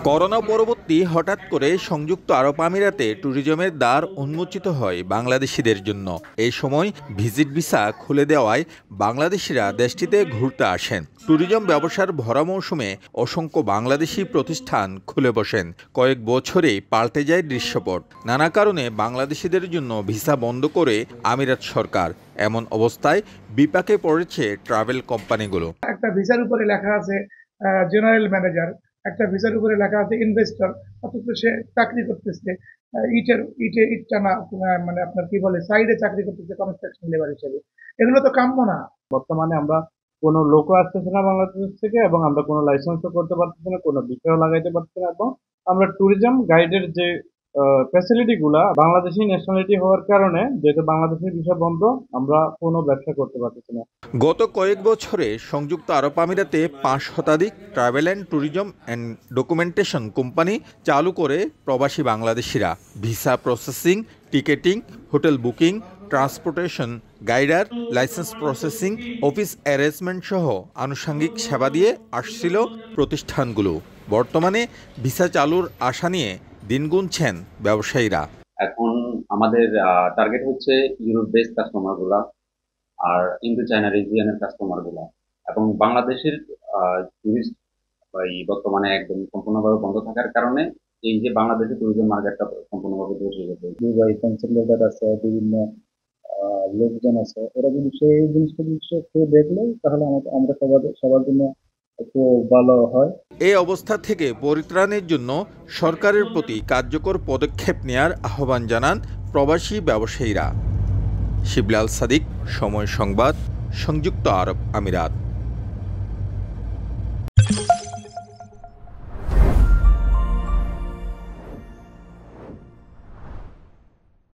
Corona পরবর্তী হঠাৎ করে সংযুক্ত আরব আমিরাতে ট্যুরিজমের দ্বার উন্মোচিত হয় বাংলাদেশিদের জন্য। এই সময় ভিজিট ভিসা খুলে দেওয়ায় বাংলাদেশিরা দেশটিতে ঘুরতে আসেন। ট্যুরিজম ব্যবসার ভরা মৌসুমে অসংখ্য বাংলাদেশি প্রতিষ্ঠান খুলে বসেন। কয়েক বছরেই পাল্টে যায় দৃশ্যপট। নানা কারণে বাংলাদেশিদের জন্য ভিসা বন্ধ করে আমিরাত সরকার। এমন অবস্থায় বিপাকে পড়েছে ট্রাভেল কোম্পানিগুলো। একটা ভিসার উপরে লেখা আছে জেনারেল ম্যানেজার, একটা ভিসার উপরে লেখা আছে ইনভেস্টর, অথচ সে চাকরি করতেছে ইট টানা, মানে আপনার কি বলে, সাইডে চাকরি করতেছে কনস্ট্রাকশন লেবার হিসেবে। এগুলো তো কাম্য না। বর্তমানে আমরা কোনো লোকও আসতেছে না বাংলাদেশ থেকে, এবং আমরা কোনো লাইসেন্সও করতে পারতেছি না, কোনো বিষয়ও লাগাইতে পারতেছি না, এবং আমরা ট্যুরিজম গাইডের যে ফ্যাসিলিটি গুলা বাংলাদেশি ন্যাশনালিটি হওয়ার কারণে, যেহেতু বাংলাদেশের ভিসা বন্ধ, আমরা কোনো ব্যবসা করতে পারতেছি না। গত কয়েক বছরে সংযুক্ত আরব আমিরাতে 5 শতাধিক travel and tourism and documentation company চালু করে প্রবাসী বাংলাদেশিরা visa processing, ticketing, hotel booking, transportation, guider, licence processing, office arrangement সহ আনুষঙ্গিক সেবা দিয়ে আসছিল প্রতিষ্ঠানগুলো। বর্তমানে ভিসা চালুর আশা নিয়ে দিন গুনছেন ব্যবসায়ীরা। এখন আমাদের টার্গেট হচ্ছে ইউরোপ বেস কাস্টমার গুলা, আর ইন্দো চায়না রিজিয়নের কাস্টমার গুলা, এবং বাংলাদেশের টুরিস্ট বর্তমানে একদম সম্পূর্ণভাবে বন্ধ থাকার কারণে এই যে বাংলাদেশের ট্যুরিজম মার্কেটটা সম্পূর্ণভাবে বসে গেছে। দুবাই কনসালটেন্ট আছে, বিভিন্ন লোকজন আছে, ওরা কিন্তু সেই জিনিসটা দেখলে তাহলে আমরা সবার জন্য একটু ভালো হয়। এই অবস্থা থেকে পরিত্রাণের জন্য সরকারের প্রতি কার্যকর পদক্ষেপ নেয়ার আহ্বান জানান প্রবাসী ব্যবসায়ীরা। শিবলাল সাদিক, সময় সংবাদ, সংযুক্ত আরব আমিরাত।